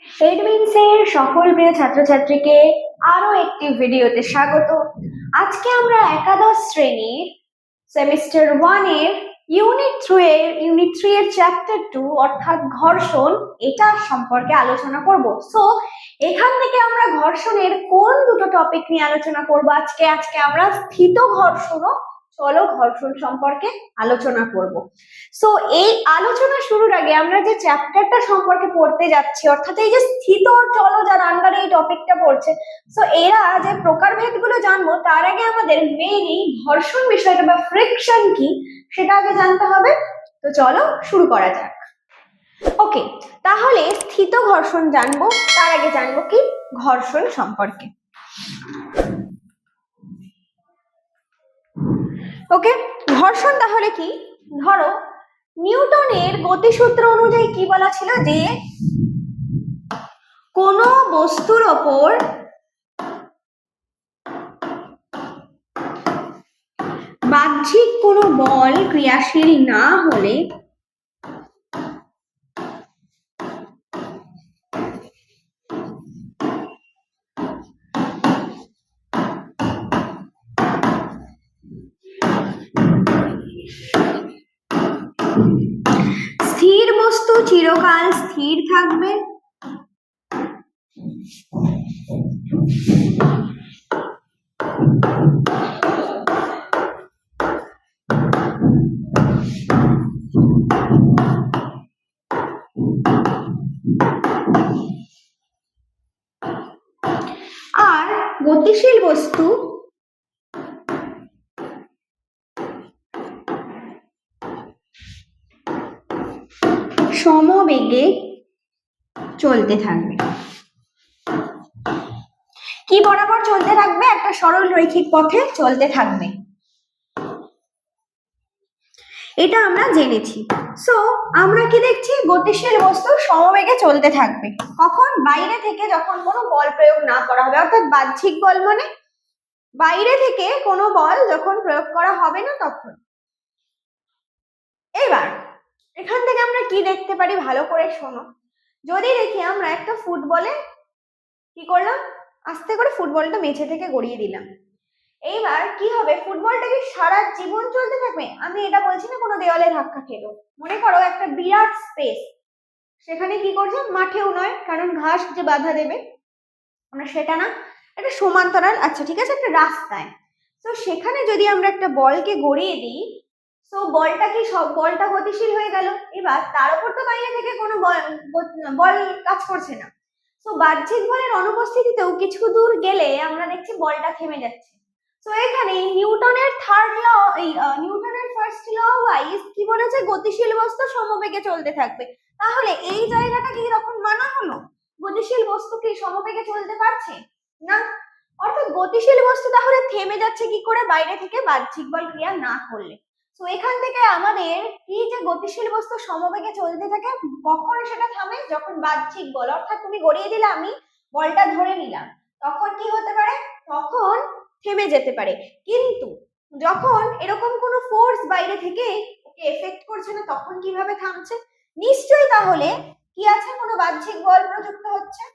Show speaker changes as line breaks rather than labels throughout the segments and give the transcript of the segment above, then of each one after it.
এডমিনসের সকল প্রিয় ছাত্রছাত্রীকে আরো একটি ভিডিওতে স্বাগত। আজকে আমরা একাদশ শ্রেণীর সেমিস্টার 1 এর ইউনিট 3 এর চ্যাপ্টার 2 অর্থাৎ ঘর্ষণ এটা সম্পর্কে আলোচনা করব। সো এখান থেকে আমরা ঘর্ষণের কোন দুটো টপিক নিয়ে আলোচনা করব আজকে আমরা স্থিত ঘর্ষণ ও চলো ঘর্ষণ সম্পর্কে আলোচনা করব। সো এই আলোচনা শুরুর আগে আমরা যে চ্যাপ্টারটা সম্পর্কে পড়তে যাচ্ছি অর্থাৎ এই যে স্থিত ও চলো যার আন্ডারে এই টপিকটা পড়ছে, সো এরা যে প্রকারভেদগুলো জানবো তার আগে আমাদের মেইনলি ঘর্ষণ বিষয়টা বা ফ্রিকশন কি সেটা আগে জানতে হবে। তো চলো শুরু করা যাক। ওকে, তাহলে স্থিত ঘর্ষণ জানবো, তার আগে জানবো কি ঘর্ষণ সম্পর্কে। ওকে, ঘর্ষণ তাহলে কি? ধরো নিউটনের গতিসূত্র অনুযায়ী কি বলা ছিল যে কোন বস্তুর ওপর বাহ্যিক কোনো বল ক্রিয়াশীল না হলে স্থির বস্তু চিরকাল স্থির থাকবে, আর গতিশীল বস্তু সমবেগে চলতে থাকবে। কি বরাবর চলতে থাকবে? একটা সরল রৈখিক পথে চলতে থাকবে, এটা আমরা জেনেছি। সো আমরা কি দেখছি? গতিশীল বস্তু সমবেগে চলতে থাকবে। কখন? বাইরে থেকে যখন কোনো বল প্রয়োগ না করা হবে, অর্থাৎ বাহ্যিক বল মানে বাইরে থেকে কোনো বল যখন প্রয়োগ করা হবে না তখন। এবার এখান থেকে আমরা কি দেখতে পারি ভালো করে শোনো। যদি দেখি আমরা একটা ফুটবলে কি করলাম, আস্তে করে ফুটবলটা মেঝে থেকে গড়িয়ে দিলাম, এইবার কি হবে? ফুটবলটা কি সারা জীবন চলতে থাকবে? আমি এটা বলছি না কোনো দেওয়ালে ধাক্কা খেলো। মনে করো একটা বিরাট স্পেস, সেখানে কি করছে? মাঠেও নয়, কারণ ঘাস যে বাধা দেবে আমরা সেটা না, একটা সমান্তরাল, আচ্ছা ঠিক আছে, একটা রাস্তায়। তো সেখানে যদি আমরা একটা বলকে গড়িয়ে দিই, তো বলটা কি সব বলটা গতিশীল হয়ে গেল। এবার তার উপর তো বাইরে থেকে কোনো বল কাজ করছে না। তো বাহ্যিক বলের অনুপস্থিতিতেও কিছু দূর গেলে আমরা দেখছি বলটা থেমে যাচ্ছে। তো এখানে নিউটনের নিউটনের ফার্স্ট ল ওয়াইজ কি বলেছে? গতিশীল বস্তু সমবেগে চলতে থাকবে। তাহলে এই জায়গাটা কি তখন মানা হলো? গতিশীল বস্তু কি সমবেগে চলতে পারছে না, অর্থাৎ গতিশীল বস্তু তাহলে থেমে যাচ্ছে কি করে? বাইরে থেকে বাহ্যিক বল ক্রিয়া না করলে। তো এখান থেকে আমাদের কি যে গতিশীল বস্তু সমবেগে চলতে থাকে, কখন সেটা থামে? যখন বাহ্যিক বল, অর্থাৎ তুমি গড়িয়ে দিলে, আমি বলটা ধরে নিলাম, তখন কি হতে পারে? তখন থেমে যেতে পারে। কিন্তু যখন এরকম কোনো ফোর্স বাইরে থেকে ওকে এফেক্ট করছে না, তখন কিভাবে থামছে? নিশ্চয়ই তাহলে কি আছে? কোনো বাহ্যিক বল প্রযুক্ত হচ্ছে।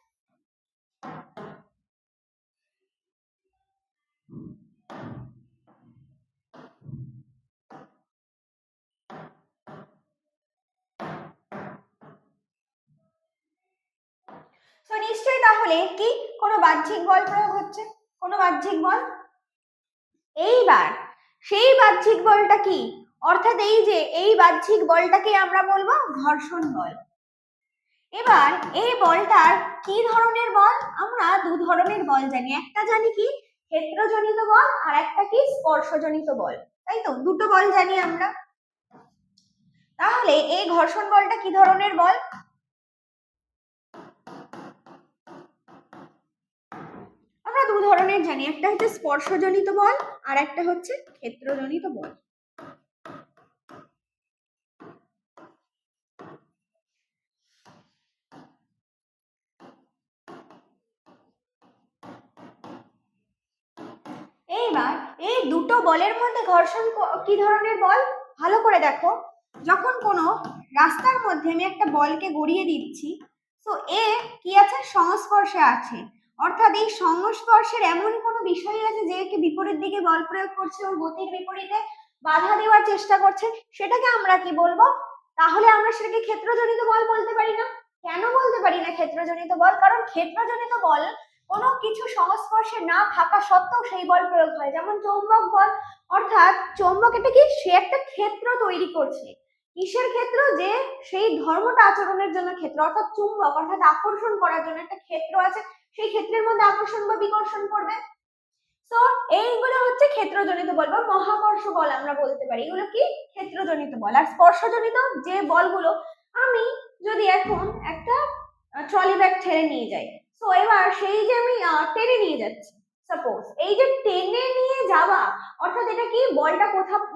তো নিশ্চয়ই তাহলে কি কোনো বাহ্যিক বল প্রয়োগ হচ্ছে, কোনো বাহ্যিক বল। এইবার সেই বাহ্যিক বলটা কি? অর্থাৎ এই যে এই বাহ্যিক বলটাকে আমরা বলবো ঘর্ষণ বল। এবার এই বলটার কি ধরনের বল? আমরা দু ধরনের বল জানি, একটা জানি কি ক্ষেত্রজনিত বল, আর একটা কি স্পর্শজনিত বল, তাই তো? দুটো বল জানি আমরা। তাহলে এই ঘর্ষণ বলটা কি ধরনের বল? আমরা দু ধরনের জানি, একটা হচ্ছে স্পর্শজনিত বল আর একটা হচ্ছে ক্ষেত্রজনিত বল। এইবার এই দুটো বলের মধ্যে ঘর্ষণ কি ধরনের বল ভালো করে দেখো। যখন কোনো রাস্তার মধ্যে আমি একটা বলকে গড়িয়ে দিচ্ছি, সো এ কি আছে, সংস্পর্শে আছে, অর্থাৎ এই সংস্পর্শের এমন কোনো বিষয় আছে যে একে বিপরীত দিকে বল প্রয়োগ করছে, ওর গতির বিপরীতে বাধা দেওয়ার চেষ্টা করছে, সেটাকে আমরা কি বলবো? তাহলে আমরা সেটাকে ক্ষেত্রজনিত বল বলতে পারি না। কেন বলতে পারি না ক্ষেত্রজনিত বল? কারণ ক্ষেত্রজনিত বল কোনো কিছু সংস্পর্শে না থাকা সত্ত্বেও সেই বল প্রয়োগ হয়, যেমন চৌম্বক বল। অর্থাৎ চৌম্বক এটা কি, সে একটা ক্ষেত্র তৈরি করছে। কিসের ক্ষেত্র? যে সেই ধর্মটা আচরণের জন্য ক্ষেত্র, অর্থাৎ চুম্বক অর্থাৎ আকর্ষণ করার জন্য একটা ক্ষেত্র আছে, সেই ক্ষেত্রের মধ্যে আকর্ষণ বা বিকর্ষণ করবে। তো এইগুলো হচ্ছে ক্ষেত্রজনিত বল বা মহাকর্ষ বল আমরা বলতে পারি, এগুলো কি ক্ষেত্রজনিত বল। আর স্পর্শজনিত যে বলগুলো, আমি যদি এখন একটা ট্রলি ব্যাগ ঠেলে নিয়ে যাই, তো এবার সেই যে আমি টেনে নিয়ে যাচ্ছি, সাপোজ এই যে টেনে নিয়ে যাওয়া, অর্থাৎ এটা কি, বলটা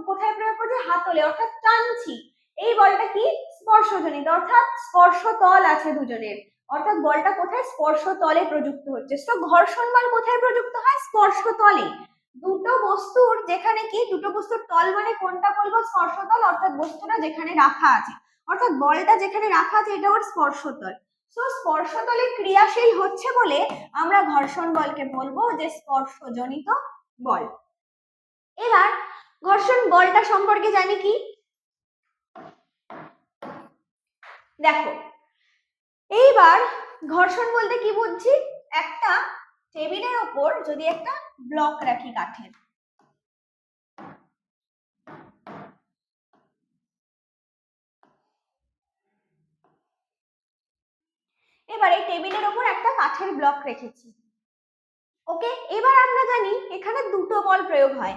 কোথায় প্রয়োগ করছে? হাতলে, অর্থাৎ টানছি। এই বলটা কি স্পর্শজনিত, অর্থাৎ স্পর্শতল আছে দুজনের, অর্থাৎ বলটা কোথায়? স্পর্শতলে প্রযুক্ত হচ্ছে। তো ঘর্ষণ বল কোথায় প্রযুক্ত হয়? স্পর্শতলে। দুটো বস্তুর যেখানে কি, দুটো বস্তুর তল মানে কোনটা বলবো? স্পর্শতল, অর্থাৎ বস্তুটা যেখানে রাখা আছে, অর্থাৎ বলটা যেখানে রাখা আছে এটা ওর স্পর্শতল। তো স্পর্শতলে ক্রিয়াশীল হচ্ছে বলে আমরা ঘর্ষণ বলকে বলবো যে স্পর্শজনিত বল। এবার ঘর্ষণ বলটা সম্পর্কে জানি কি, দেখো এইবার ঘর্ষণ বলতে কি বুঝছি? একটা টেবিলের ওপর যদি একটা ব্লক রাখি কাঠের, এবার এই টেবিলের ওপর একটা কাঠের ব্লক রেখেছি, ওকে। এবার আমরা জানি এখানে দুটো বল প্রয়োগ হয়।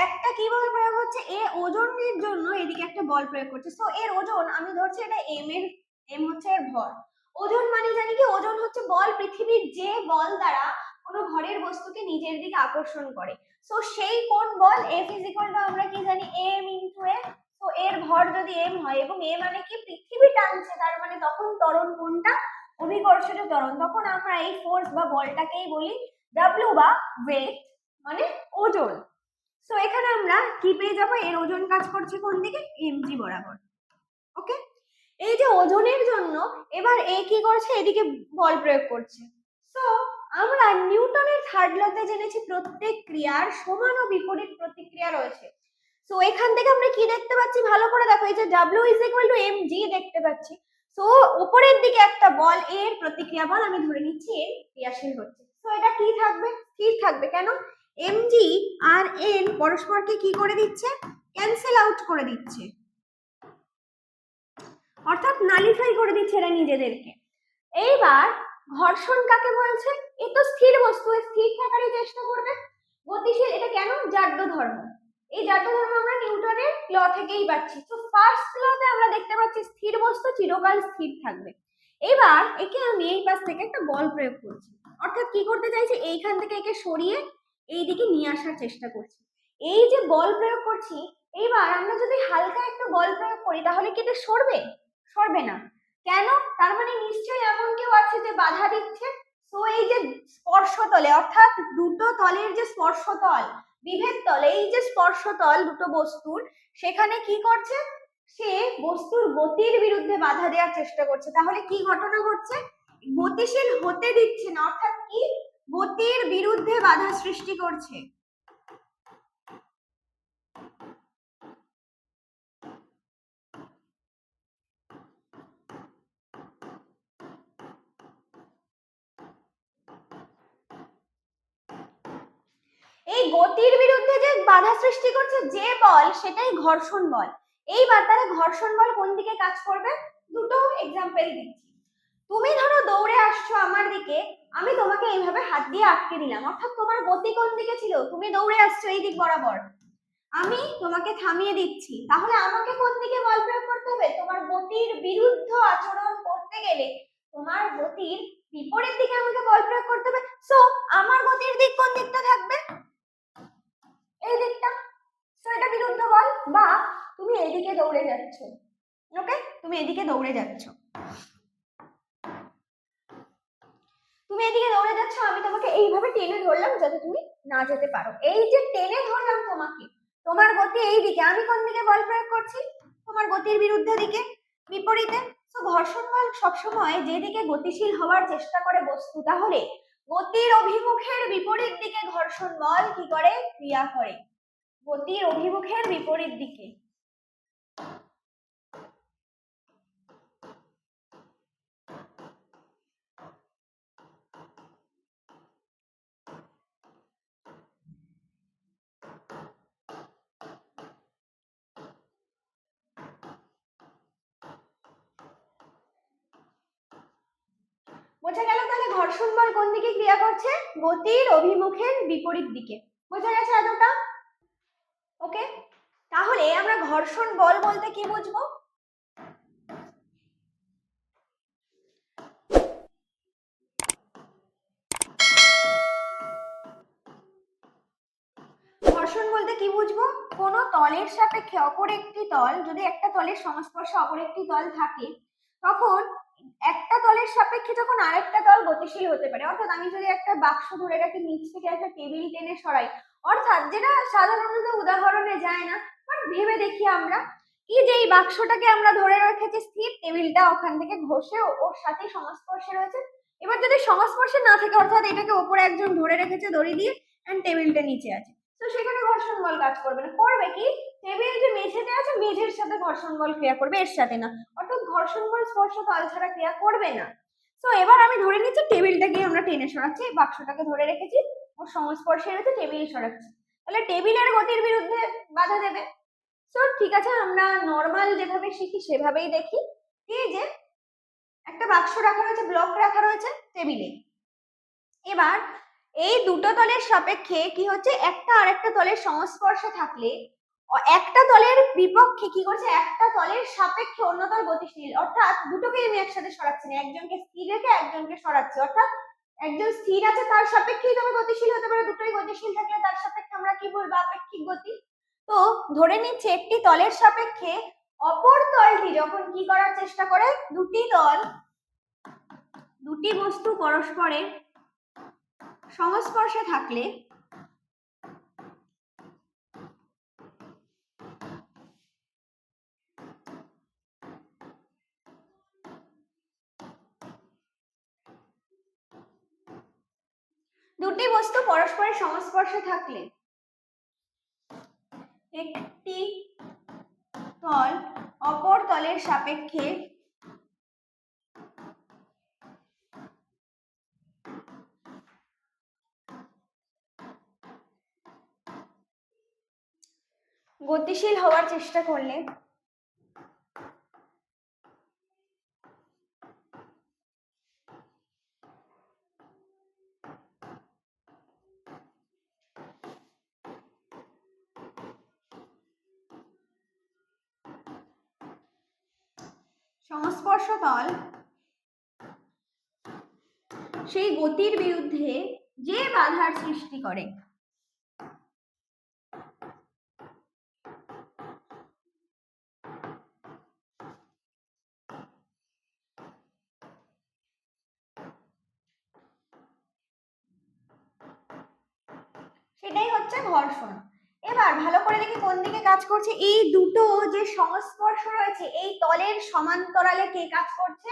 একটা কি বল প্রয়োগ হচ্ছে? এ ওজনের জন্য এদিকে একটা বল প্রয়োগ করছে, সো এর ওজন আমি ধরছি এটা এম হচ্ছে এর ভর। ওজন মানে জানি কি, ওজন হচ্ছে বল, পৃথিবীর যে বল দ্বারা কোনো ঘরের বস্তুকে নিজের দিকে আকর্ষণ করে। সো সেই কোন বল? F ইজ ইকুয়াল টু আমরা কি জানি, m ইনটু এ। তো এর ভর যদি m হয় এবং এ মানে কি পৃথিবী টানছে, তার মানে তখন ত্বরণ কোনটা? অভিকর্ষজ ত্বরণ। তখন আমরা এই ফোর্স বা বলটাকেই বলি W বা ওয়েট, মানে ওজন। সো এখানে আমরা কি পেয়ে যাবো? এর ওজন কাজ করছে কোন দিকে? mg বরাবর, ওকে। এই যে ওজনের জন্য এবার এ কি করছে? এদিকে বল প্রয়োগ করছে। সো আমরা নিউটনের থার্ড লতে জেনেছি প্রত্যেক ক্রিয়ার সমান ও বিপরীত প্রতিক্রিয়া রয়েছে। সো এখান থেকে আমরা কি দেখতে পাচ্ছি? ভালো করে দেখো, এই যে W is equal to mg দেখতে পাচ্ছি। সো উপরের দিকে একটা বল, এর প্রতিক্রিয়া বল আমি ধরে নিচ্ছি এর ক্রিয়াশীল হচ্ছে। সো এটা কি থাকবে? স্থির থাকবে। কেন? mg আর n পরস্পরকে কি করে দিচ্ছে? ক্যান্সেল আউট করে দিচ্ছে, অর্থাৎ নালিফাই করে দিচ্ছে এরা নিজেদেরকে। এইবার ঘর্ষণ কাকে বলছে? এ তো স্থির বস্তু, স্থির থাকারই চেষ্টা করবে। গতিশীল, এটা কেন? জাড্য ধর্ম। এই জাড্য ধর্ম আমরা নিউটনের ল থেকেই পাচ্ছি। তো ফার্স্ট লতে আমরা দেখতে পাচ্ছি স্থির বস্তু চিরকাল স্থির থাকবে। এবার একে আমি এই পাশ থেকে একটা বল প্রয়োগ করছি, অর্থাৎ কি করতে চাইছি? এইখান থেকে একে সরিয়ে এই দিকে নিয়ে আসার চেষ্টা করছি। এই যে বল প্রয়োগ করছি, এইবার আমরা যদি হালকা একটা বল প্রয়োগ করি তাহলে কি এটা সরবে? সরবে না। কেন? তার মানে নিশ্চয়ই এমন কেউ আছে যে বাধা দিচ্ছে। তো এই যে স্পর্শতলে, অর্থাৎ দুটো তলের যে স্পর্শতল, বিভেদ তল, এই যে স্পর্শতল দুটো বস্তুর, সেখানে কি করছে? সে বস্তুর গতির বিরুদ্ধে বাধা দেওয়ার চেষ্টা করছে। তাহলে কি ঘটনা ঘটছে? গতিশীল হতে দিচ্ছে না, অর্থাৎ কি গতির বিরুদ্ধে বাধা সৃষ্টি করছে। এই গতির বিরুদ্ধে যে বাধা সৃষ্টি করছে যে বল, সেটাই ঘর্ষণ বল। এইবার তারা ঘর্ষণ বল কোন দিকে কাজ করবে? দুটো এক্সাম্পল দিচ্ছি। তুমি ধরো দৌড়ে আসছো আমার দিকে, আমি তোমাকে এইভাবে হাত দিয়ে আটকে দিলাম, অর্থাৎ তোমার গতি কোন দিকে ছিল? তুমি দৌড়ে আসছো এই দিক বরাবর, আমি তোমাকে থামিয়ে দিচ্ছি, তাহলে আমাকে কোন দিকে বল প্রয়োগ করতে হবে? তোমার গতির বিরুদ্ধ আচরণ করতে গেলে তোমার গতির বিপরীত দিকে আমাকে বল প্রয়োগ করতে হবে। সো আমার গতির দিক কোন দিকটা থাকবে? এই দিকটা। সো এটা বিরুদ্ধ বল। বা তুমি এদিকে দৌড়ে যাচ্ছ, ওকে, তুমি এদিকে দৌড়ে যাচ্ছ, তুমি এদিকে দৌড়ে যাচ্ছ, আমি তোমাকে এইভাবে টেনে ধরলাম যাতে তুমি না যেতে পারো। এই যে টেনে ধরলাম তোমাকে, তোমার গতি এই দিকে, আমি কোন দিকে বল প্রয়োগ করছি? তোমার গতির বিরুদ্ধে দিকে। বিপরীতে। তো ঘর্ষণ বল সবসময় যেদিকে গতিশীল হওয়ার চেষ্টা করে বস্তু, তাহলে গতির অভিমুখের বিপরীত দিকে ঘর্ষণ বল কি করে? ক্রিয়া করে। গতির অভিমুখের বিপরীত দিকে। বোঝা গেল তাহলে ঘর্ষণ বল কোন দিকে ক্রিয়া করছে? গতির অভিমুখের বিপরীত দিকে। বোঝা গেছে এতটা? ওকে, তাহলে আমরা ঘর্ষণ বল বলতে কি বুঝবো? ঘর্ষণ বলতে কি বুঝবো? কোন তলের সাপেক্ষে অপর একটি তল, যদি একটা তলের সংস্পর্শে অপর একটি তল থাকে, তখন একটা তলের সাপেক্ষে যখন আরেকটা তল গতিশীল হতে পারে। অর্থাৎ আমি যদি একটা বাক্স ধরে রাখি, নিচ থেকে একটা টেবিল টেনে সরাই, অর্থাৎ যেটা সাধারণত উদাহরণে যায় না, বাট ভেবে দেখি আমরা কি, যে এই বাক্সটাকে আমরা ধরে রেখেছি স্থির, টেবিলটা ওখান থেকে ঘষে ওর সাথে সংস্পর্শে রয়েছে। এবার যদি সংস্পর্শে না থাকে, অর্থাৎ এটাকে ওপরে একজন ধরে রেখেছে দড়ি দিয়ে, এন্ড টেবিলটা নিচে আছে, তো সেখানে ঘর্ষণ বল কাজ করবে না। করবে কি? টেবিল যে মেঝেতে আছে, মেঝের সাথে ঘর্ষণ বল ক্রিয়া করবে, এর সাথে না। অর্থাৎ ঘর্ষণ বল স্পর্শ তল ছাড়া ক্রিয়া করবে না। তো এবার আমি ধরে নিচ্ছি টেবিলটাকে আমরা টেনে সরাচ্ছি, বাক্সটাকে ধরে রেখেছি, ওর সংস্পর্শে রয়েছে, টেবিল সরাচ্ছি, তাহলে টেবিলের গতির বিরুদ্ধে বাধা দেবে। তো ঠিক আছে, আমরা নর্মাল যেভাবে শিখি সেভাবেই দেখি। এই যে একটা বাক্স রাখা রয়েছে, ব্লক রাখা রয়েছে টেবিলে, এবার এই দুটো তলের সাপেক্ষে কি হচ্ছে, একটা আরেকটা তলের সংস্পর্শে থাকলে একটা তলের বিপক্ষে কি করছে, একটা তলের সাপেক্ষে অন্য তল গতিশীল, অর্থাৎ দুটোকে আমি একসাথে সরাচ্ছি না, একজনকে স্থির রেখে একজনকে সরাচ্ছি। অর্থাৎ একজন স্থির আছে, তার সাপেক্ষেই তবে গতিশীল হতে পারে, দুটোই গতিশীল থাকলে তার সাপেক্ষে আমরা কি বলবো? আপেক্ষিক গতি। তো ধরে নিচ্ছে একটি তলের সাপেক্ষে অপর তলটি যখন কি করার চেষ্টা করে, দুটি বস্তু পরস্পরের সংস্পর্শে থাকলে দুটি বস্তু পরস্পরের সংস্পর্শে থাকলে একটি তল অপর তলের সাপেক্ষে গতিশীল হওয়ার চেষ্টা করলে সংস্পর্শ তল সেই গতির বিরুদ্ধে যে বাধার সৃষ্টি করে, সেটাই হচ্ছে ঘর্ষণ। এবার ভালো করে দেখি কোন দিকে কাজ করছে। এই দুটো যে সংস্পর্শ রয়েছে, এই তলের সমান্তরালে কে কাজ করছে?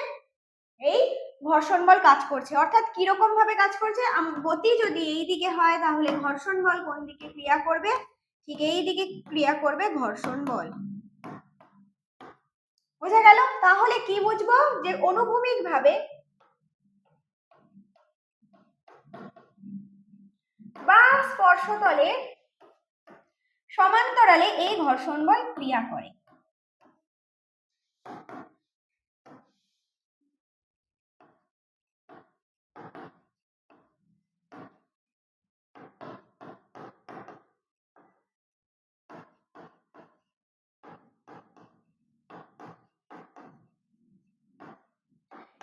এই ঘর্ষণ বল কাজ করছে। অর্থাৎ কিরকম ভাবে কাজ করছে? গতি যদি এই দিকে হয়, তাহলে ঘর্ষণ বল কোন দিকে ক্রিয়া করবে? ঠিক এই দিকে ক্রিয়া করবে ঘর্ষণ বল। বোঝা গেল? তাহলে কি বুঝবো? যে অনুভূমিক ভাবে বা স্পর্শতলে সমান্তরালে এই ঘর্ষণ বল ক্রিয়া করে।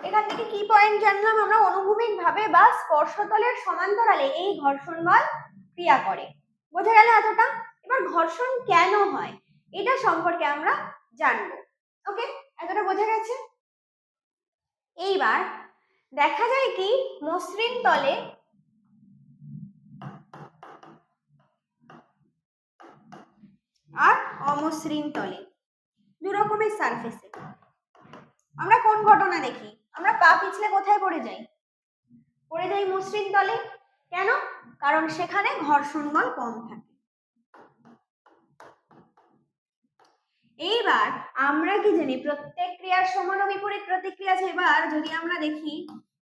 এখান থেকে কি পয়েন্ট জানলাম আমরা? অনুভূমিক ভাবে বা স্পর্শতলের সমান্তরালে এই ঘর্ষণ বল ক্রিয়া করে। বোঝা গেল এতটা? এবার ঘর্ষণ কেন হয় এটা সম্পর্কে আমরা জানবো। ওকে, এতটা বোঝা গেছে? এইবার দেখা যায় কি, মসৃণ তলে আর অমসৃণ তলে দু রকমের সারফেসে আমরা কোন ঘটনা দেখি? আমরা পা পিছলে কোথায় পড়ে যাই? পড়ে যাই মসৃণ তলে। কেন? কারণ সেখানে ঘর্ষণ বল কম থাকে। এইবার আমরা কি জানি প্রত্যেক ক্রিয়ার সমান ও বিপরীত প্রতিক্রিয়া আছে। এবার যদি আমরা দেখি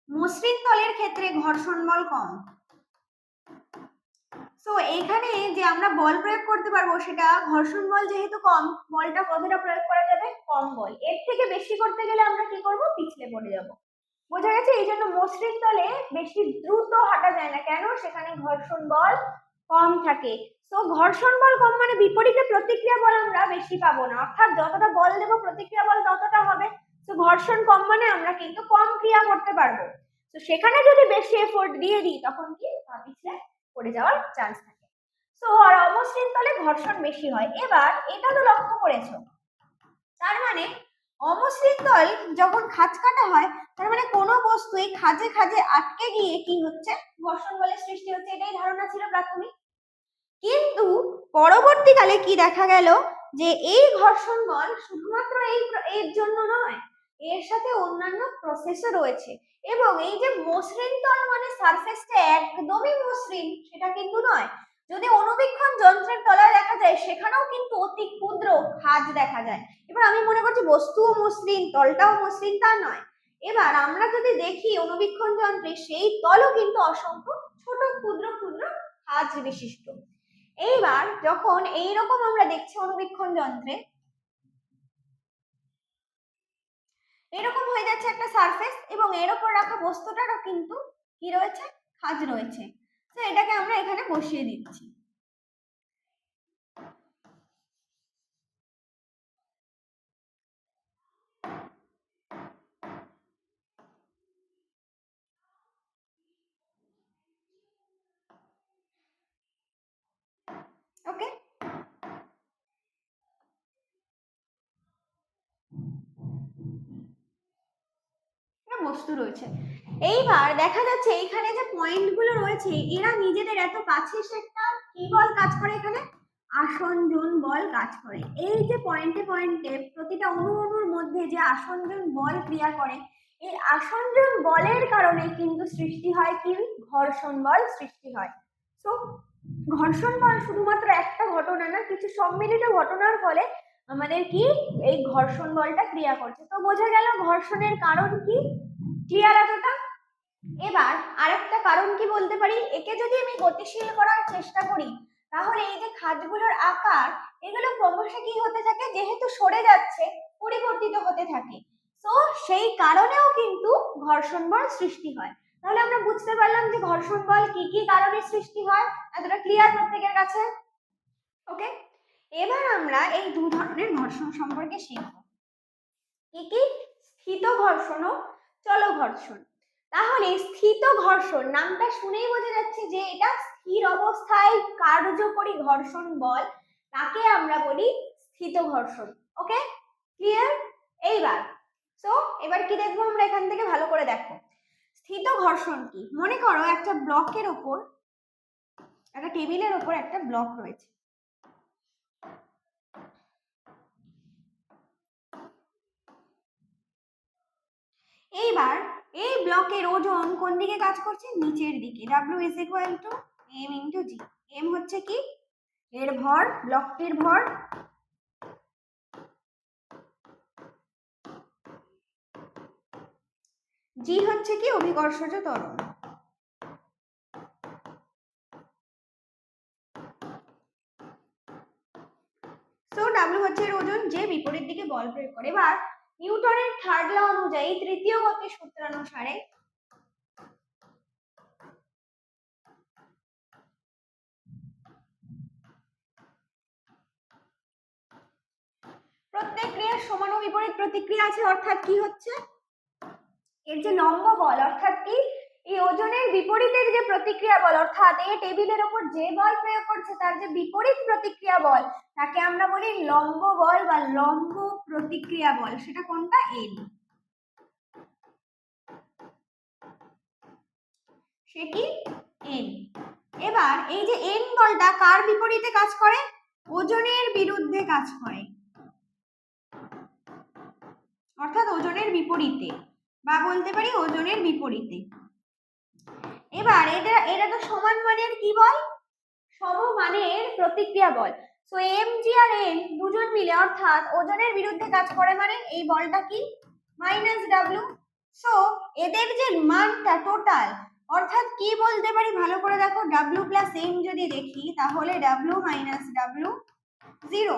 মসৃণ তলের ক্ষেত্রে ঘর্ষণ বল কম, তো এখানে যে আমরা বল প্রয়োগ করতে পারবো সেটা ঘর্ষণ বল যেহেতু কম, বলটা কতটা প্রয়োগ করা যাবে? কম বল। এর থেকে বেশি করতে গেলে আমরা কি করব? পিছলে পড়ে যাব। বোঝা গেছে? এই জন্য মসৃণ তলে বেশি দ্রুত হাঁটা যায় না। কেন? সেখানে ঘর্ষণ বল কম থাকে। তো ঘর্ষণ বল কম মানে বিপরীতে প্রতিক্রিয়া বল আমরা বেশি পাবো না, অর্থাৎ যতটা বল দেবো প্রতিক্রিয়া বল ততটা হবে। তো ঘর্ষণ কম মানে আমরা কিন্তু কম ক্রিয়া করতে পারবো। তো সেখানে যদি বেশি এফোর্ট দিয়ে দিই তখন কি পিছলে পড়ে যাওয়ার চান্স থাকে। তো আর অমসৃণ তলে ঘর্ষণ বেশি হয়। এবার এটা তো লক্ষ্য করেছো, তার মানে অমসৃণ তল যখন খাঁজ কাটা হয় তার মানে কোনো বস্তু এই খাঁজে খাঁজে আটকে গিয়ে কি হচ্ছে? ঘর্ষণ বলের সৃষ্টি হচ্ছে। এটাই ধারণা ছিল প্রাথমিক। কিন্তু পরবর্তীকালে কি দেখা গেল যে এই ঘর্ষণ বল শুধুমাত্র এর জন্য নয়, এর সাথে অন্যান্য প্রসেসও রয়েছে। এবং এই যে মসৃণ তল মানে সারফেসটা একদমই মসৃণ সেটা কিন্তু নয়। যদি অনুবীক্ষণ যন্ত্রের তলায় দেখা যায় সেখানেও কিন্তু অতি ক্ষুদ্র খাঁজ দেখা যায়। এবার আমি মনে করছি বস্তুও মসৃণ তলটাও মসৃণ, তা নয়। এবার আমরা যদি দেখি অনুবীক্ষণ যন্ত্রে সেই তলও কিন্তু অসংখ্য ছোট ক্ষুদ্র ক্ষুদ্র খাঁজ বিশিষ্ট। এইবার যখন এইরকম আমরা দেখছি অনুবীক্ষণ যন্ত্রে এরকম হয়ে যাচ্ছে একটা সারফেস এবং এর উপর রাখা বস্তুটারও কিন্তু কি রয়েছে? খাঁজ রয়েছে। তো এটাকে আমরা এখানে বসিয়ে দিচ্ছি। ওকে, বস্তু রয়েছে। এইবার দেখা যাচ্ছে এইখানে যে পয়েন্ট গুলো রয়েছে এরা নিজেদের এত কাছে এসে একটা কি বল কাজ করে? এখানে আসঞ্জন বল কাজ করে। এই যে পয়েন্টে পয়েন্টে প্রতিটা অণুর মধ্যে যে আসঞ্জন বল ক্রিয়া করে, এই আসঞ্জন বলের কারণে কিন্তু সৃষ্টি হয় কি? ঘর্ষণ বল সৃষ্টি হয়। তো ঘর্ষণ বল শুধুমাত্র একটা ঘটনা না, কিছু সম্মিলিত ঘটনার ফলে আমাদের কি এই ঘর্ষণ বলটা ক্রিয়া করছে। তো বোঝা গেল ঘর্ষণের কারণ কি? ক্লিয়ার এতটা? এবার আরেকটা কারণ কি বলতে পারি? একে যদি আমি গতিশীল করার চেষ্টা করি তাহলে এই যে খাঁজগুলোর আকার এগুলো ক্রমশ কি হতে থাকে? যেহেতু সরে যাচ্ছে পরিবর্তিত হতে থাকে। তো সেই কারণেও কিন্তু ঘর্ষণ বল সৃষ্টি হয়। তাহলে আমরা বুঝতে পারলাম যে ঘর্ষণ বল কি কি কারণে সৃষ্টি হয়। এতটা ক্লিয়ার প্রত্যেকের কাছে? ওকে, এবার আমরা এই দু ধরনের ঘর্ষণ সম্পর্কে শিখব। কি কি? স্থিত ঘর্ষণ ও চল ঘর্ষণ। তাহলে স্থিত ঘর্ষণ নামটা শুনেই বোঝা যাচ্ছে যে এটা স্থির অবস্থায় কার্যকরী ঘর্ষণ বল, তাকে আমরা বলি স্থিত ঘর্ষণ। ওকে, ক্লিয়ার? এইবার এবার কি দেখবো আমরা? এখান থেকে ভালো করে দেখো স্থিত ঘর্ষণ কি। মনে করো একটা ব্লকের ওপর, একটা টেবিলের ওপর একটা ব্লক রয়েছে। এইবার এই ব্লকের ওজন কোন দিকে কাজ করছে? নিচের দিকে। W is equal to m into g। m হচ্ছে কি? এর ভর, ব্লকটির ভর। g হচ্ছে কি? অভিকর্ষজ ত্বরণ। সো W হচ্ছে এর ওজন, যে বিপরীত দিকে বল প্রয়োগ করে। এবার নিউটনের থার্ড ল অনুযায়ী তৃতীয় গতির সূত্রানুসারে প্রত্যেক ক্রিয়ার সমান ও বিপরীত প্রতিক্রিয়া আছে। অর্থাৎ কি হচ্ছে? এর যে লম্ব বল অর্থাৎ কি এই ওজনের বিপরীতের যে প্রতিক্রিয়া বল, অর্থাৎ এই টেবিলের উপর যে বল প্রয়োগ করছে তার যে বিপরীত প্রতিক্রিয়া বল তাকে আমরা বলি লম্ব বল বা লম্ব প্রতিক্রিয়া বল। সেটা কোনটা? এন। সে কি? এন। এবার এই যে এন বলটা কার বিপরীতে কাজ করে? ওজনের বিরুদ্ধে কাজ করে। অর্থাৎ ওজনের বিপরীতে, বা বলতে পারি ওজনের বিপরীতে। এবার এটা তো সমান মানের কি বল, সমমানের প্রতিক্রিয়া বল। সো mg আর n দুজন মিলে অর্থাৎ ওজনের বিরুদ্ধে কাজ করে, মানে এই বলটা কি -w। সো এদের যে মানটা টোটাল, অর্থাৎ কি বলতে পারি ভালো করে দেখো, w প্লাস m যদি দেখি তাহলে w minus w 0,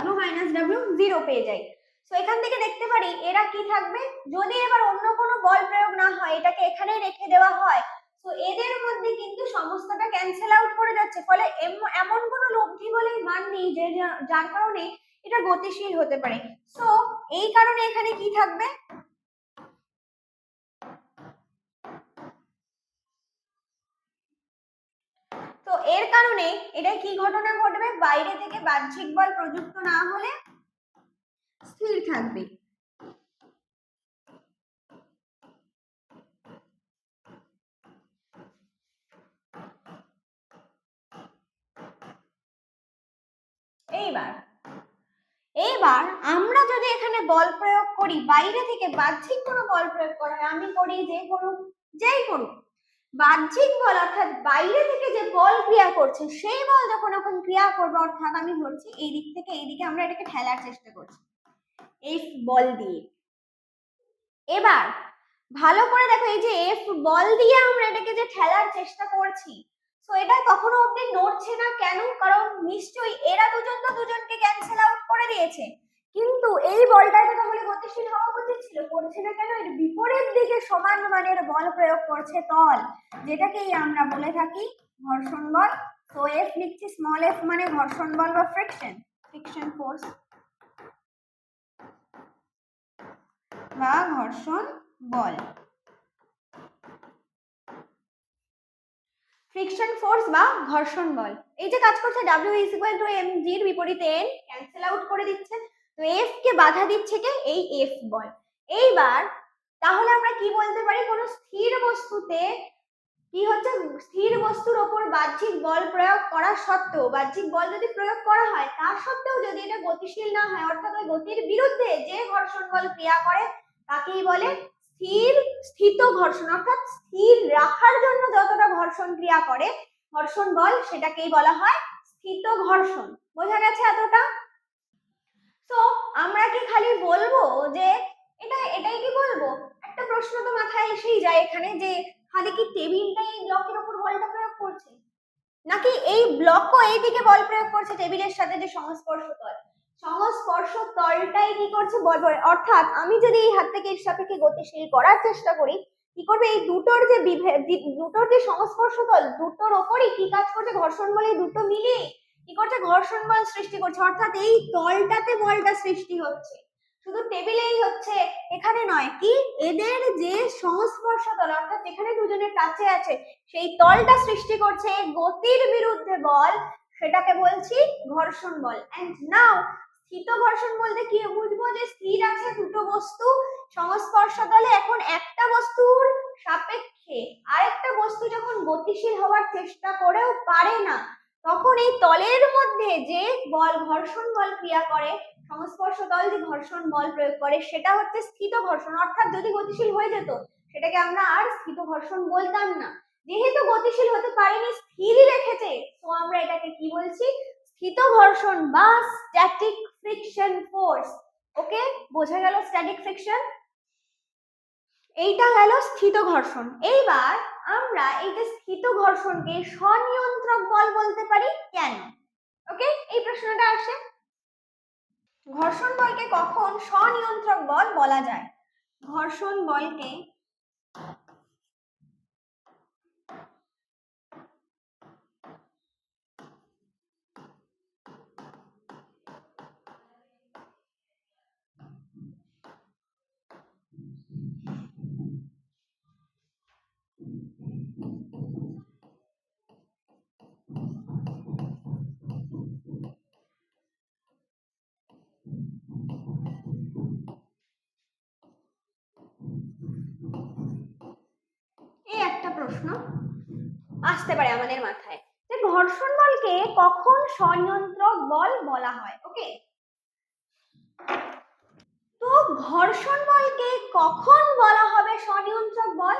w minus w 0 পেয়ে যাই। সো এখান থেকে দেখতে পারি এরা কি থাকবে, যদি এবার অন্য কোনো বল প্রয়োগ না হয়, এটাকে এখানেই রেখে দেওয়া হয়, তো এদের মধ্যে কিন্তু সমস্তটা ক্যান্সেল আউট করে যাচ্ছে, ফলে এমন কোনো লব্ধি বলেই মান নেই যে যার কারণে এটা গতিশীল হতে পারে। সো এই কারণে এখানে কি থাকবে, তো এর কারণে এটা কি ঘটনা ঘটবে, বাইরে থেকে বাহ্যিক বল প্রযুক্ত না হলে স্থির থাকবে। এইবার আমরা যদি এখানে বল প্রয়োগ করি, বাইরে থেকে বাহ্যিক কোনো বল প্রয়োগ করা হয়, আমি করি যেই করুক বাহ্যিক বল, অর্থাৎ বাইরে থেকে যে বল ক্রিয়া করছে সেই বল যখন এখন ক্রিয়া করবে, অর্থাৎ আমি ধরছি এই দিক থেকে এই দিকে আমরা এটাকে ঠেলার চেষ্টা করছি এফ বল দিয়ে। এবার ভালো করে দেখো, এই যে এফ বল দিয়ে আমরা এটাকে যে ঠেলার চেষ্টা করছি, তো এটা কখনো অবধি নড়ছে না, কেন? কারণ নিশ্চয়ই এরা দুজন তো দুজনকে ক্যান্সেল আউট করে দিয়েছে, কিন্তু এই বলটাকে তাহলে গতিশীল হওয়া উচিত ছিল, করছে না কেন? এর বিপরীত দিকে সমান মানের বল প্রয়োগ করছে তল, যেটাকেই আমরা বলে থাকি ঘর্ষণ বল। তো এফ লিখছি স্মল এফ, মানে ঘর্ষণ বল বা ফ্রিকশন ফোর্স বা ঘর্ষণ বল, ফ্রিকশন ফোর্স বা ঘর্ষণ বল। এই যে কাজ করছে W = mg এর বিপরীতে n ক্যান্সেল আউট করে দিচ্ছে, তো F কে বাধা দিচ্ছে কে, এই F বল। এইবার তাহলে আমরা কি বলতে পারি, কোনো স্থির বস্তুতে কি হচ্ছে, স্থির বস্তুর উপর বাহ্যিক বল প্রয়োগ করা সত্ত্বেও, বাহ্যিক বল যদি প্রয়োগ করা হয় তা সত্ত্বেও যদি এটা গতিশীল না হয়, অর্থাৎ ওই গতির বিরুদ্ধে যে ঘর্ষণ বল ক্রিয়া করে তাকেই বলে স্থিত ঘর্ষণ, অর্থাৎ স্থির রাখার জন্য যতটা ঘর্ষণ ক্রিয়া করে ঘর্ষণ বল, সেটাকেই বলা হয় স্থিত ঘর্ষণ। বোঝা গেছে এতটা? তো আমরা কি খালি বলবো যে এটাই কি বলবো, একটা প্রশ্ন তো মাথায় এসেই যায় এখানে, যে খালি কি টেবিলটাই এই ব্লকের উপর বলটা প্রয়োগ করছে, নাকি এই ব্লকও এইদিকে বল প্রয়োগ করছে টেবিলের সাথে যে সংস্পর্শ তলটাই কি করছে বল প্রয়োগ? অর্থাৎ আমি যদি এই হাতটাকে এর সাপেক্ষে গতিশীল করার চেষ্টা করি, কি করবে, এই দুটোর যে সংস্পর্শ তল দুটোর ওপরই কি কাজ করছে, ঘর্ষণ বল, এই দুটো মিলে কি করছে, ঘর্ষণ বল সৃষ্টি করছে, অর্থাৎ এই তলটাতে বলটা সৃষ্টি হচ্ছে, শুধু টেবিলেই হচ্ছে, এখানে নয়। কি এদের যে সংস্পর্শ তল, অর্থাৎ যেখানে দুজনের কাছে আছে সেই তলটা সৃষ্টি করছে গতির বিরুদ্ধে বল, সেটাকে বলছি ঘর্ষণ বল। এন্ড নাও স্থিত ঘর্ষণ বলতে কি বুঝবো, যে স্থির আছে দুটো বস্তু সংস্পর্শ তলে, এখন একটা বস্তুর সাপেক্ষে আরেকটা বস্তু যখন গতিশীল হওয়ার চেষ্টা করেও পারে না, তখন এই তলের মধ্যে যে বল ঘর্ষণ বল ক্রিয়া করে, সংস্পর্শ তল যে ঘর্ষণ বল প্রয়োগ করে, সেটা হচ্ছে স্থিত ঘর্ষণ। অর্থাৎ যদি গতিশীল হয়ে যেত সেটাকে আমরা আর স্থিত ঘর্ষণ বলতাম না, যেহেতু গতিশীল হতে পারেনি, স্থিরই রেখেছে, তো আমরা এটাকে কি বলছি, স্থিত ঘর্ষণ বা স্ট্যাটিক ফ্রিকশন ফোর্স। ওকে, বোঝা গেল স্ট্যাটিক ফ্রিকশন, এইটা গেল স্থিত ঘর্ষণ। এইবার আমরা এই যে স্থিত ঘর্ষণকে স্বনিয়ন্ত্রক বল বলতে পারি কেন? ওকে, এই প্রশ্নটা আসে, ঘর্ষণ বলকে কখন স্বনিয়ন্ত্রক বল বলা যায়? ঘর্ষণ বলকে একটা প্রশ্ন আসতে পারে আমাদের মাথায়, যে ঘর্ষণ বলকে কখন স্বনিয়ন্ত্রক বল বলা হয়। ওকে, ঘর্ষণ বলকে কখন বলা হবে স্বনিয়ন্ত্রক বল?